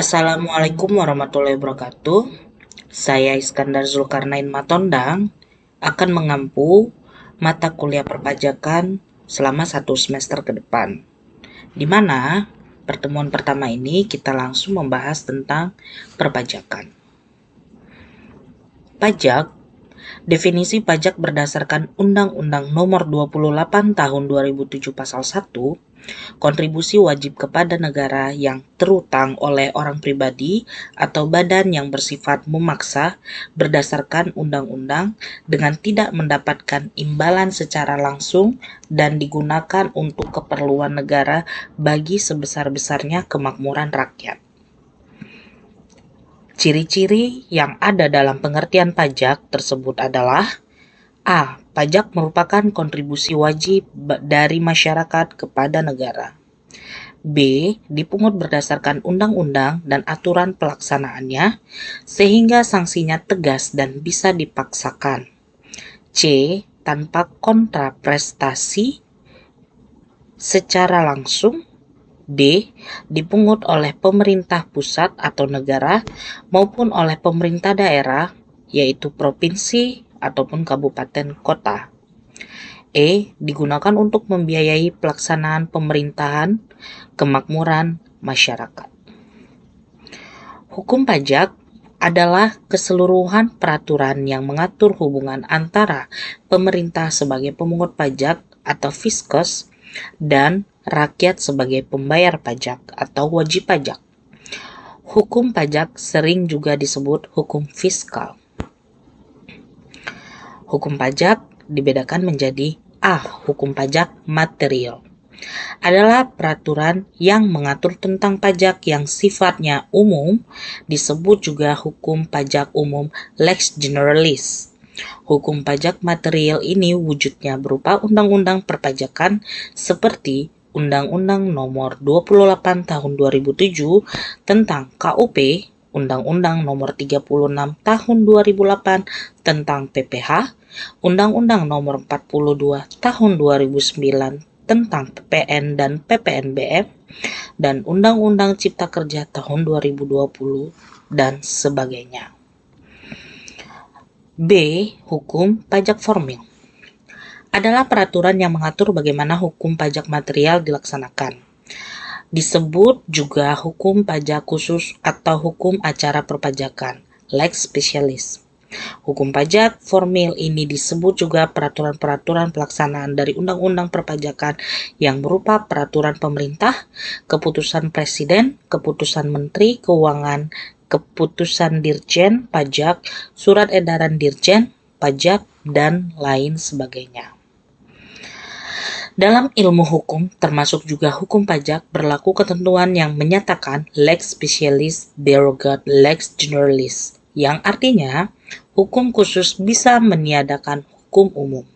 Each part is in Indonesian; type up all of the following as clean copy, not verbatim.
Assalamualaikum warahmatullahi wabarakatuh. Saya Iskandar Zulkarnain Matondang akan mengampu mata kuliah perpajakan selama 1 semester ke depan. Di mana pertemuan pertama ini kita langsung membahas tentang perpajakan. Pajak. Definisi pajak berdasarkan Undang-Undang Nomor 28 Tahun 2007 Pasal 1, kontribusi wajib kepada negara yang terutang oleh orang pribadi atau badan yang bersifat memaksa berdasarkan undang-undang dengan tidak mendapatkan imbalan secara langsung dan digunakan untuk keperluan negara bagi sebesar-besarnya kemakmuran rakyat. Ciri-ciri yang ada dalam pengertian pajak tersebut adalah: A. Pajak merupakan kontribusi wajib dari masyarakat kepada negara. B. Dipungut berdasarkan undang-undang dan aturan pelaksanaannya, sehingga sanksinya tegas dan bisa dipaksakan. C. Tanpa kontraprestasi secara langsung. D. Dipungut oleh pemerintah pusat atau negara maupun oleh pemerintah daerah, yaitu provinsi ataupun kabupaten kota. E. Digunakan untuk membiayai pelaksanaan pemerintahan kemakmuran masyarakat. Hukum pajak adalah keseluruhan peraturan yang mengatur hubungan antara pemerintah sebagai pemungut pajak atau fiskus dan rakyat sebagai pembayar pajak atau wajib pajak. Hukum pajak sering juga disebut hukum fiskal. Hukum pajak dibedakan menjadi A. Hukum pajak material adalah peraturan yang mengatur tentang pajak yang sifatnya umum, disebut juga hukum pajak umum lex generalis. Hukum pajak material ini wujudnya berupa undang-undang perpajakan seperti Undang-Undang Nomor 28 Tahun 2007 tentang KUP, Undang-Undang Nomor 36 Tahun 2008 tentang PPh, Undang-Undang Nomor 42 Tahun 2009 tentang PPN dan PPNBM, dan Undang-Undang Cipta Kerja Tahun 2020 dan sebagainya. B. Hukum pajak formil adalah peraturan yang mengatur bagaimana hukum pajak material dilaksanakan. Disebut juga hukum pajak khusus atau hukum acara perpajakan, lex specialis. Hukum pajak formil ini disebut juga peraturan-peraturan pelaksanaan dari undang-undang perpajakan yang berupa peraturan pemerintah, keputusan presiden, keputusan menteri keuangan, keputusan dirjen pajak, surat edaran dirjen pajak, dan lain sebagainya. Dalam ilmu hukum, termasuk juga hukum pajak, berlaku ketentuan yang menyatakan lex specialis derogat lex generalis, yang artinya hukum khusus bisa meniadakan hukum umum.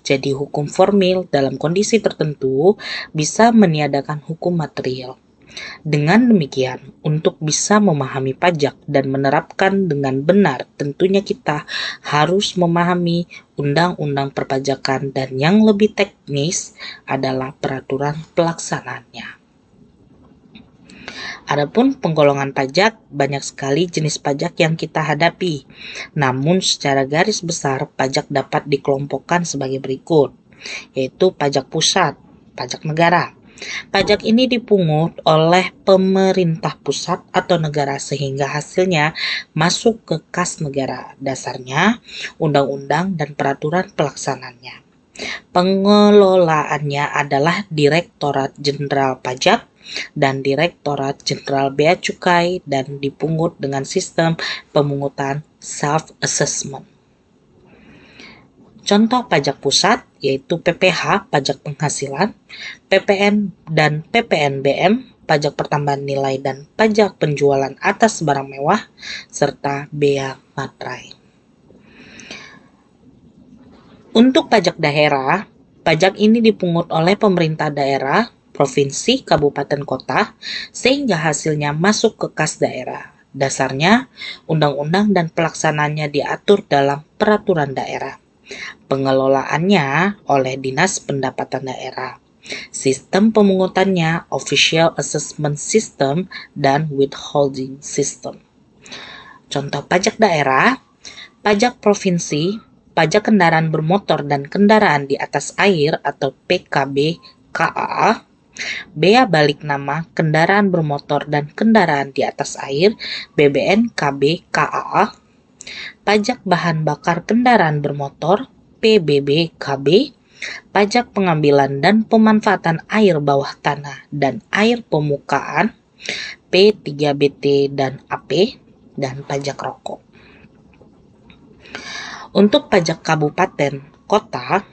Jadi hukum formil dalam kondisi tertentu bisa meniadakan hukum material. Dengan demikian, untuk bisa memahami pajak dan menerapkan dengan benar, tentunya kita harus memahami undang-undang perpajakan dan yang lebih teknis adalah peraturan pelaksanaannya. Adapun penggolongan pajak, banyak sekali jenis pajak yang kita hadapi. Namun secara garis besar, pajak dapat dikelompokkan sebagai berikut, yaitu pajak pusat, pajak negara. Pajak ini dipungut oleh pemerintah pusat atau negara sehingga hasilnya masuk ke kas negara. Dasarnya undang-undang dan peraturan pelaksanaannya. Pengelolaannya adalah Direktorat Jenderal Pajak dan Direktorat Jenderal Bea Cukai dan dipungut dengan sistem pemungutan self-assessment. Contoh pajak pusat yaitu PPh, pajak penghasilan, PPN dan PPNBM, pajak pertambahan nilai dan pajak penjualan atas barang mewah, serta bea materai. Untuk pajak daerah, pajak ini dipungut oleh pemerintah daerah, provinsi, kabupaten, kota, sehingga hasilnya masuk ke kas daerah. Dasarnya, undang-undang dan pelaksanaannya diatur dalam peraturan daerah. Pengelolaannya oleh Dinas Pendapatan Daerah. Sistem pemungutannya Official Assessment System dan Withholding System. Contoh pajak daerah, pajak provinsi, pajak kendaraan bermotor dan kendaraan di atas air atau PKB KAA, bea balik nama kendaraan bermotor dan kendaraan di atas air BBNKB KAA, pajak bahan bakar kendaraan bermotor PBBKB, pajak pengambilan dan pemanfaatan air bawah tanah dan air permukaan P3BT dan AP, dan pajak rokok. Untuk pajak kabupaten kota,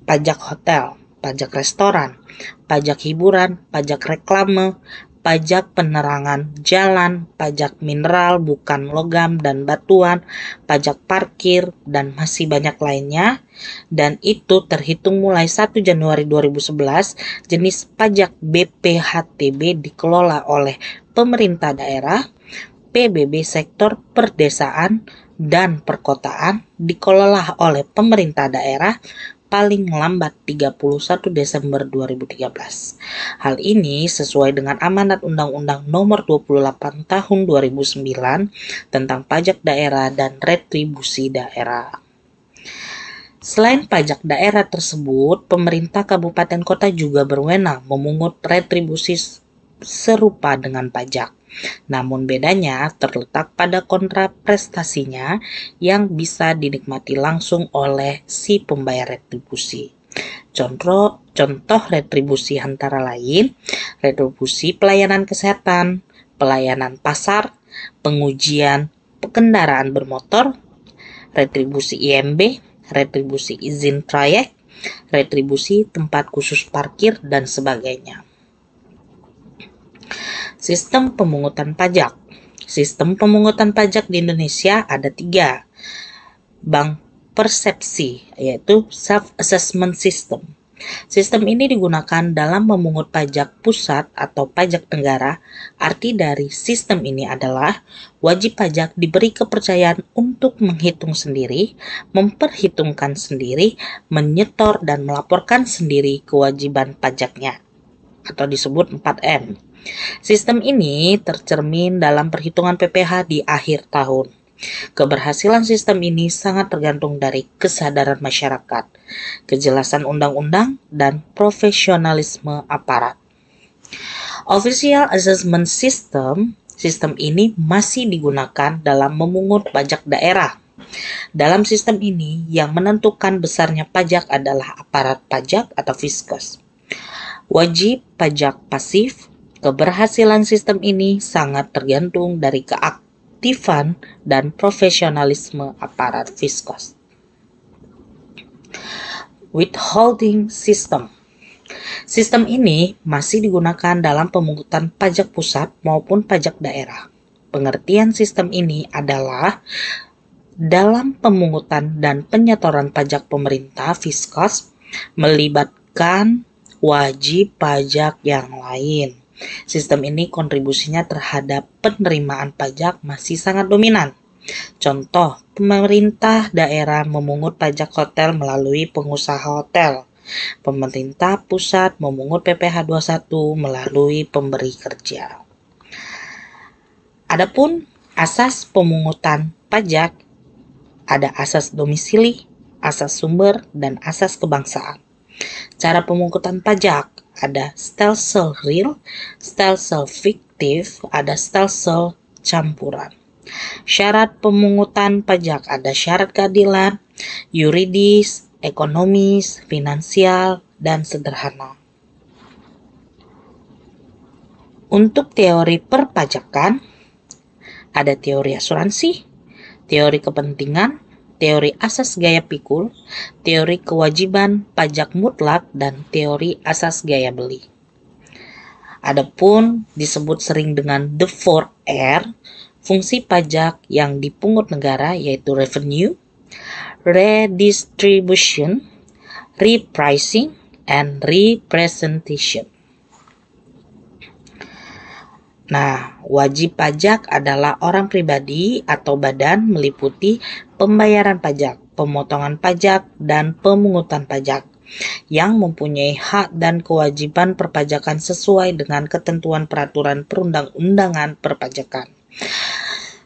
pajak hotel, pajak restoran, pajak hiburan, pajak reklame, pajak penerangan jalan, pajak mineral bukan logam dan batuan, pajak parkir, dan masih banyak lainnya. Dan itu terhitung mulai 1 Januari 2011, jenis pajak BPHTB dikelola oleh pemerintah daerah, PBB sektor perdesaan dan perkotaan dikelola oleh pemerintah daerah paling lambat 31 Desember 2013. Hal ini sesuai dengan amanat Undang-Undang Nomor 28 Tahun 2009 tentang pajak daerah dan retribusi daerah. Selain pajak daerah tersebut, pemerintah kabupaten kota juga berwenang memungut retribusi serupa dengan pajak. Namun bedanya terletak pada kontraprestasinya yang bisa dinikmati langsung oleh si pembayar retribusi. Contoh retribusi antara lain, retribusi pelayanan kesehatan, pelayanan pasar, pengujian kendaraan bermotor, retribusi IMB, retribusi izin trayek, retribusi tempat khusus parkir, dan sebagainya. Sistem pemungutan pajak. Sistem pemungutan pajak di Indonesia ada 3. Bank persepsi, yaitu Self-Assessment System. Sistem ini digunakan dalam memungut pajak pusat atau pajak negara. Arti dari sistem ini adalah wajib pajak diberi kepercayaan untuk menghitung sendiri, memperhitungkan sendiri, menyetor dan melaporkan sendiri kewajiban pajaknya, atau disebut 4M. Sistem ini tercermin dalam perhitungan PPh di akhir tahun. Keberhasilan sistem ini sangat tergantung dari kesadaran masyarakat, kejelasan undang-undang, dan profesionalisme aparat. Official Assessment System, sistem ini masih digunakan dalam memungut pajak daerah. Dalam sistem ini, yang menentukan besarnya pajak adalah aparat pajak atau Fiskes. Wajib pajak pasif. Keberhasilan sistem ini sangat tergantung dari keaktifan dan profesionalisme aparat Fiskes. Withholding System. Sistem ini masih digunakan dalam pemungutan pajak pusat maupun pajak daerah. Pengertian sistem ini adalah dalam pemungutan dan penyetoran pajak pemerintah Fiskes melibatkan wajib pajak yang lain. Sistem ini kontribusinya terhadap penerimaan pajak masih sangat dominan. Contoh, pemerintah daerah memungut pajak hotel melalui pengusaha hotel. Pemerintah pusat memungut PPh 21 melalui pemberi kerja. Adapun asas pemungutan pajak, ada asas domisili, asas sumber, dan asas kebangsaan. Cara pemungutan pajak ada stelsel real, stelsel fiktif, ada stelsel campuran. Syarat pemungutan pajak ada syarat keadilan, yuridis, ekonomis, finansial, dan sederhana. Untuk teori perpajakan, ada teori asuransi, teori kepentingan, teori asas gaya pikul, teori kewajiban pajak mutlak, dan teori asas gaya beli. Adapun disebut sering dengan the 4R, fungsi pajak yang dipungut negara yaitu revenue, redistribution, repricing, and representation. Nah, wajib pajak adalah orang pribadi atau badan meliputi pembayaran pajak, pemotongan pajak, dan pemungutan pajak. yang mempunyai hak dan kewajiban perpajakan sesuai dengan ketentuan peraturan perundang-undangan perpajakan.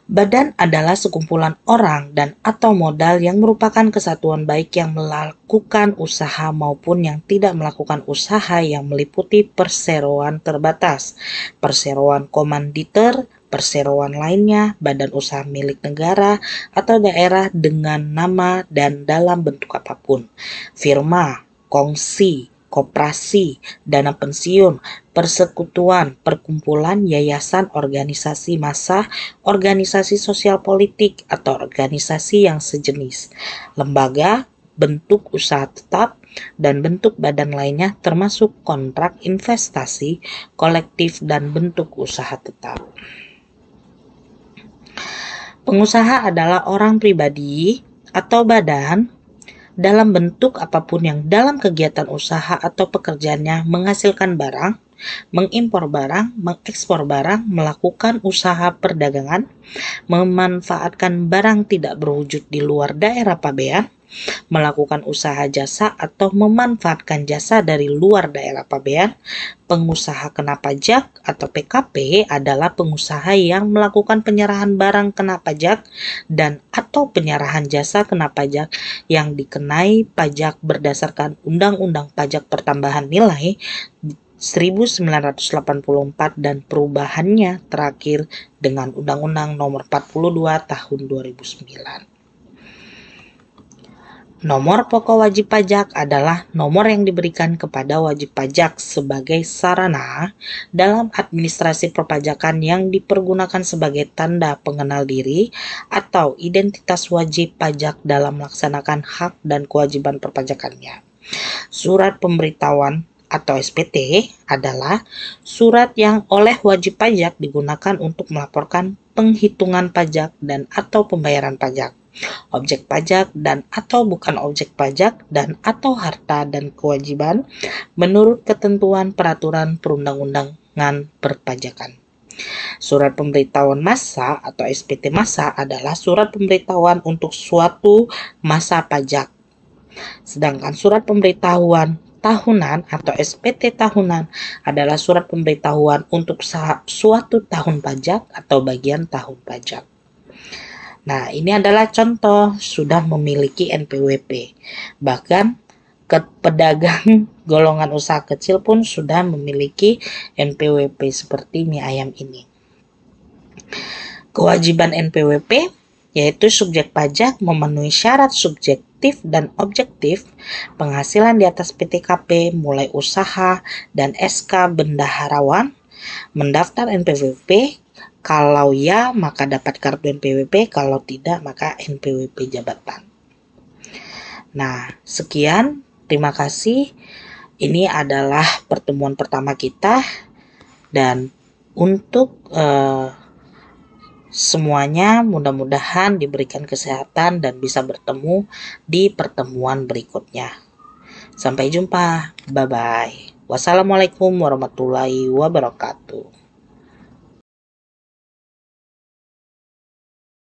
Badan adalah sekumpulan orang dan atau modal yang merupakan kesatuan baik yang melakukan usaha maupun yang tidak melakukan usaha yang meliputi perseroan terbatas, perseroan komanditer, perseroan lainnya, badan usaha milik negara atau daerah dengan nama dan dalam bentuk apapun, firma, kongsi, koperasi, dana pensiun, persekutuan, perkumpulan, yayasan, organisasi massa, organisasi sosial politik, atau organisasi yang sejenis, lembaga, bentuk usaha tetap, dan bentuk badan lainnya termasuk kontrak investasi, kolektif, dan bentuk usaha tetap. Pengusaha adalah orang pribadi atau badan dalam bentuk apapun yang dalam kegiatan usaha atau pekerjaannya menghasilkan barang, mengimpor barang, mengekspor barang, melakukan usaha perdagangan, memanfaatkan barang tidak berwujud di luar daerah pabean, melakukan usaha jasa atau memanfaatkan jasa dari luar daerah pabean. Pengusaha kena pajak atau PKP adalah pengusaha yang melakukan penyerahan barang kena pajak dan atau penyerahan jasa kena pajak yang dikenai pajak berdasarkan Undang-Undang Pajak Pertambahan Nilai 1984 dan perubahannya terakhir dengan Undang-Undang Nomor 42 Tahun 2009. Nomor pokok wajib pajak adalah nomor yang diberikan kepada wajib pajak sebagai sarana dalam administrasi perpajakan yang dipergunakan sebagai tanda pengenal diri atau identitas wajib pajak dalam melaksanakan hak dan kewajiban perpajakannya. Surat pemberitahuan atau SPT adalah surat yang oleh wajib pajak digunakan untuk melaporkan penghitungan pajak dan atau pembayaran pajak, objek pajak dan atau bukan objek pajak dan atau harta dan kewajiban menurut ketentuan peraturan perundang-undangan perpajakan. Surat pemberitahuan massa atau SPT massa adalah surat pemberitahuan untuk suatu masa pajak. Sedangkan surat pemberitahuan tahunan atau SPT tahunan adalah surat pemberitahuan untuk suatu tahun pajak atau bagian tahun pajak. Nah, ini adalah contoh sudah memiliki NPWP. Bahkan pedagang golongan usaha kecil pun sudah memiliki NPWP seperti mie ayam ini. Kewajiban NPWP yaitu subjek pajak memenuhi syarat subjektif dan objektif penghasilan di atas PTKP mulai usaha dan SK bendaharawan, mendaftar NPWP, kalau ya maka dapat kartu NPWP, kalau tidak maka NPWP jabatan. Nah, sekian, terima kasih. Ini adalah pertemuan pertama kita dan untuk semuanya mudah-mudahan diberikan kesehatan dan bisa bertemu di pertemuan berikutnya. Sampai jumpa. Bye-bye. Wassalamualaikum warahmatullahi wabarakatuh.